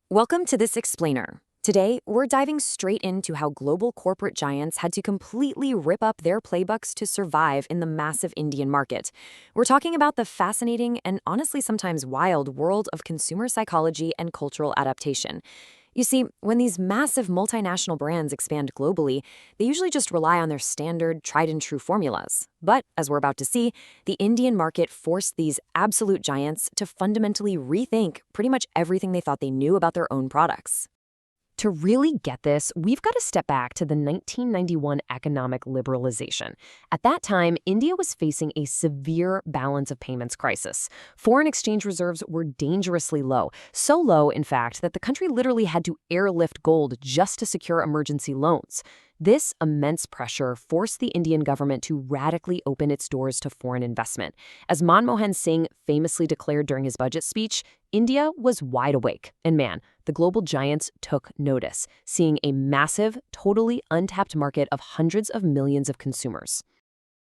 Welcome to this explainer. Today, we're diving straight into how global corporate giants had to completely rip up their playbooks to survive in the massive Indian market. We're talking about the fascinating and honestly sometimes wild world of consumer psychology and cultural adaptation. You see, when these massive multinational brands expand globally, they usually just rely on their standard, tried-and-true formulas. But, as we're about to see, the Indian market forced these absolute giants to fundamentally rethink pretty much everything they thought they knew about their own products. To really get this, we've got to step back to the 1991 economic liberalization. At that time, India was facing a severe balance of payments crisis. Foreign exchange reserves were dangerously low, so low, in fact, that the country literally had to airlift gold just to secure emergency loans. This immense pressure forced the Indian government to radically open its doors to foreign investment. As Manmohan Singh famously declared during his budget speech, India was wide awake. And man, the global giants took notice, seeing a massive, totally untapped market of hundreds of millions of consumers.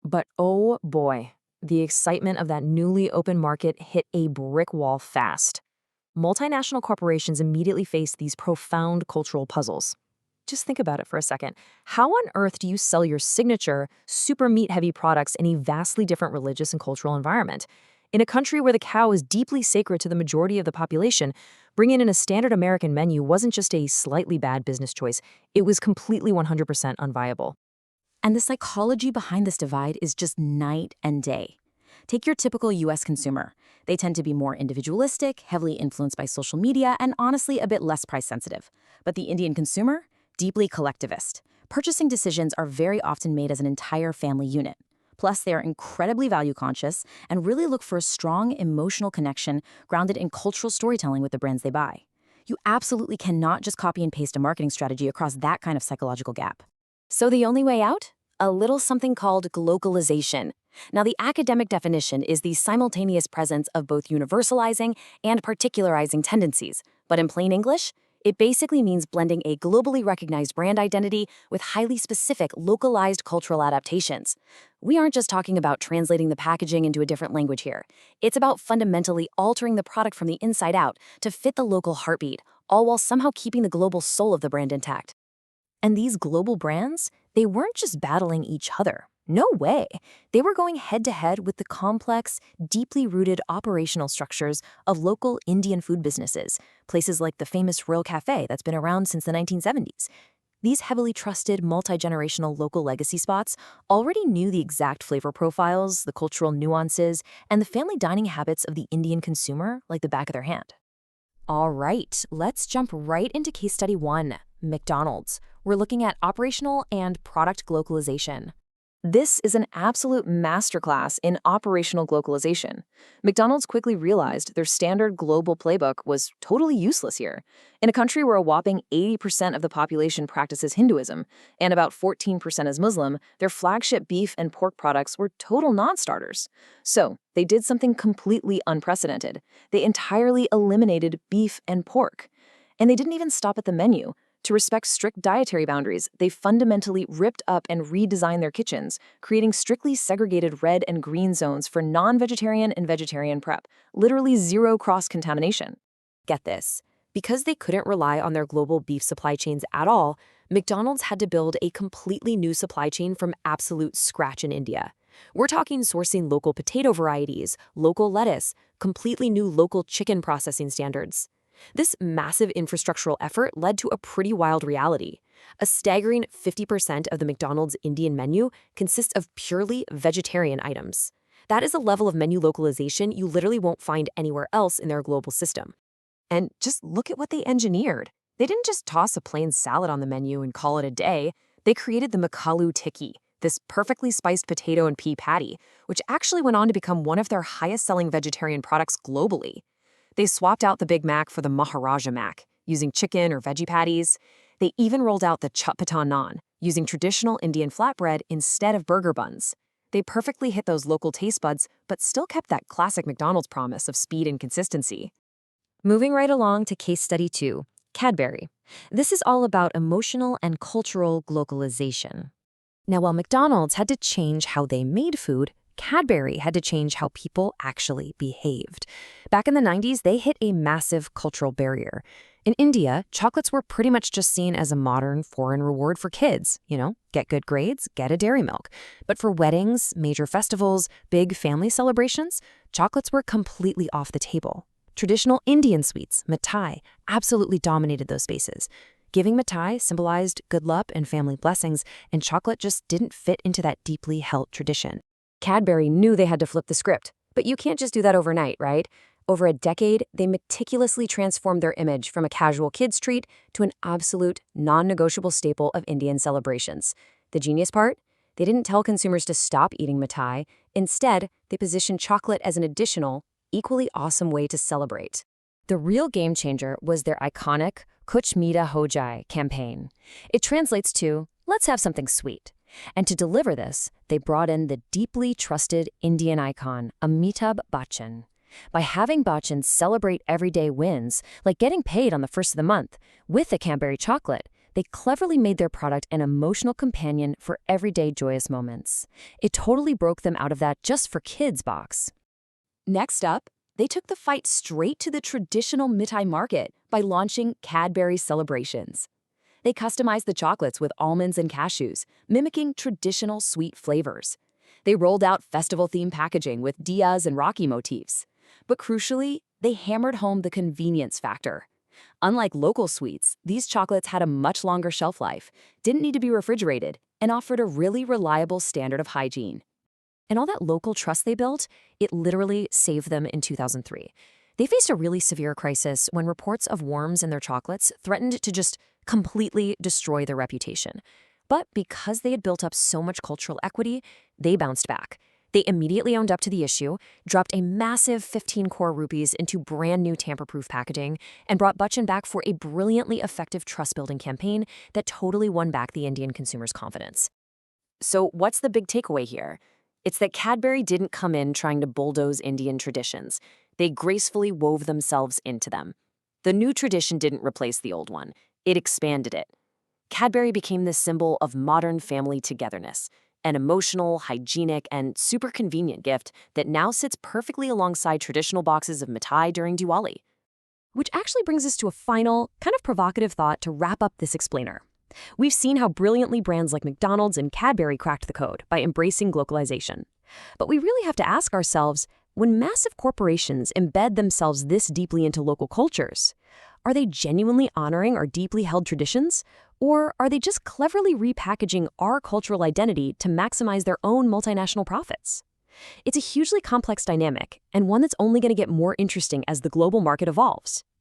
But oh boy, the excitement of that newly open market hit a brick wall fast. Multinational corporations immediately faced these profound cultural puzzles. Just think about it for a second. How on earth do you sell your signature, super meat-heavy products in a vastly different religious and cultural environment? In a country where the cow is deeply sacred to the majority of the population, bringing in a standard American menu wasn't just a slightly bad business choice, it was completely 100% unviable. And the psychology behind this divide is just night and day. Take your typical US consumer. They tend to be more individualistic, heavily influenced by social media, and honestly a bit less price sensitive. But the Indian consumer? Deeply collectivist. Purchasing decisions are very often made as an entire family unit. Plus, they are incredibly value-conscious and really look for a strong emotional connection grounded in cultural storytelling with the brands they buy. You absolutely cannot just copy and paste a marketing strategy across that kind of psychological gap. So the only way out? A little something called localization. Now, the academic definition is the simultaneous presence of both universalizing and particularizing tendencies. But in plain English, it basically means blending a globally recognized brand identity with highly specific, localized cultural adaptations. We aren't just talking about translating the packaging into a different language here. It's about fundamentally altering the product from the inside out to fit the local heartbeat, all while somehow keeping the global soul of the brand intact. And these global brands, they weren't just battling each other. No way. They were going head-to-head with the complex, deeply rooted operational structures of local Indian food businesses, places like the famous Royal Cafe that's been around since the 1970s. These heavily trusted, multi-generational local legacy spots already knew the exact flavor profiles, the cultural nuances, and the family dining habits of the Indian consumer like the back of their hand. All right, let's jump right into case study 1, McDonald's. We're looking at operational and product localization. This is an absolute masterclass in operational globalization. McDonald's quickly realized their standard global playbook was totally useless here. In a country where a whopping 80% of the population practices Hinduism and about 14% is Muslim, their flagship beef and pork products were total non-starters. So they did something completely unprecedented. They entirely eliminated beef and pork. And they didn't even stop at the menu. To respect strict dietary boundaries, they fundamentally ripped up and redesigned their kitchens, creating strictly segregated red and green zones for non-vegetarian and vegetarian prep, literally zero cross-contamination. Get this. Because they couldn't rely on their global beef supply chains at all, McDonald's had to build a completely new supply chain from absolute scratch in India. We're talking sourcing local potato varieties, local lettuce, completely new local chicken processing standards. This massive infrastructural effort led to a pretty wild reality. A staggering 50% of the McDonald's Indian menu consists of purely vegetarian items. That is a level of menu localization you literally won't find anywhere else in their global system. And just look at what they engineered. They didn't just toss a plain salad on the menu and call it a day. They created the Makalu Tikki, this perfectly spiced potato and pea patty, which actually went on to become one of their highest-selling vegetarian products globally. They swapped out the Big Mac for the Maharaja Mac, using chicken or veggie patties. They even rolled out the Chut Patan Naan, using traditional Indian flatbread instead of burger buns. They perfectly hit those local taste buds, but still kept that classic McDonald's promise of speed and consistency. Moving right along to case study 2, Cadbury. This is all about emotional and cultural globalization. Now, while McDonald's had to change how they made food, Cadbury had to change how people actually behaved. Back in the 90s, they hit a massive cultural barrier. In India, chocolates were pretty much just seen as a modern foreign reward for kids. Get good grades, get a dairy milk. But for weddings, major festivals, big family celebrations, chocolates were completely off the table. Traditional Indian sweets, mithai, absolutely dominated those spaces. Giving mithai symbolized good luck and family blessings, and chocolate just didn't fit into that deeply held tradition. Cadbury knew they had to flip the script, but you can't just do that overnight, right? Over a decade, they meticulously transformed their image from a casual kids' treat to an absolute, non-negotiable staple of Indian celebrations. The genius part? They didn't tell consumers to stop eating mithai. Instead, they positioned chocolate as an additional, equally awesome way to celebrate. The real game changer was their iconic Kuch Meeta Ho Jaye campaign. It translates to, let's have something sweet. And to deliver this, they brought in the deeply trusted Indian icon, Amitabh Bachchan. By having Bachchan celebrate everyday wins, like getting paid on the first of the month, with the Cadbury chocolate, they cleverly made their product an emotional companion for everyday joyous moments. It totally broke them out of that just for kids box. Next up, they took the fight straight to the traditional mithai market by launching Cadbury Celebrations. They customized the chocolates with almonds and cashews, mimicking traditional sweet flavors. They rolled out festival-themed packaging with diyas and Rocky motifs. But crucially, they hammered home the convenience factor. Unlike local sweets, these chocolates had a much longer shelf life, didn't need to be refrigerated, and offered a really reliable standard of hygiene. And all that local trust they built, it literally saved them in 2003. They faced a really severe crisis when reports of worms in their chocolates threatened to just completely destroy their reputation. But because they had built up so much cultural equity, they bounced back. They immediately owned up to the issue, dropped a massive 15 crore rupees into brand new tamper-proof packaging, and brought Bachchan back for a brilliantly effective trust-building campaign that totally won back the Indian consumer's confidence. So what's the big takeaway here? It's that Cadbury didn't come in trying to bulldoze Indian traditions. They gracefully wove themselves into them. The new tradition didn't replace the old one. It expanded it. Cadbury became the symbol of modern family togetherness, an emotional, hygienic, and super convenient gift that now sits perfectly alongside traditional boxes of mithai during Diwali. Which actually brings us to a final, kind of provocative thought to wrap up this explainer. We've seen how brilliantly brands like McDonald's and Cadbury cracked the code by embracing localization. But we really have to ask ourselves, when massive corporations embed themselves this deeply into local cultures, are they genuinely honoring our deeply held traditions? Or are they just cleverly repackaging our cultural identity to maximize their own multinational profits? It's a hugely complex dynamic, and one that's only going to get more interesting as the global market evolves.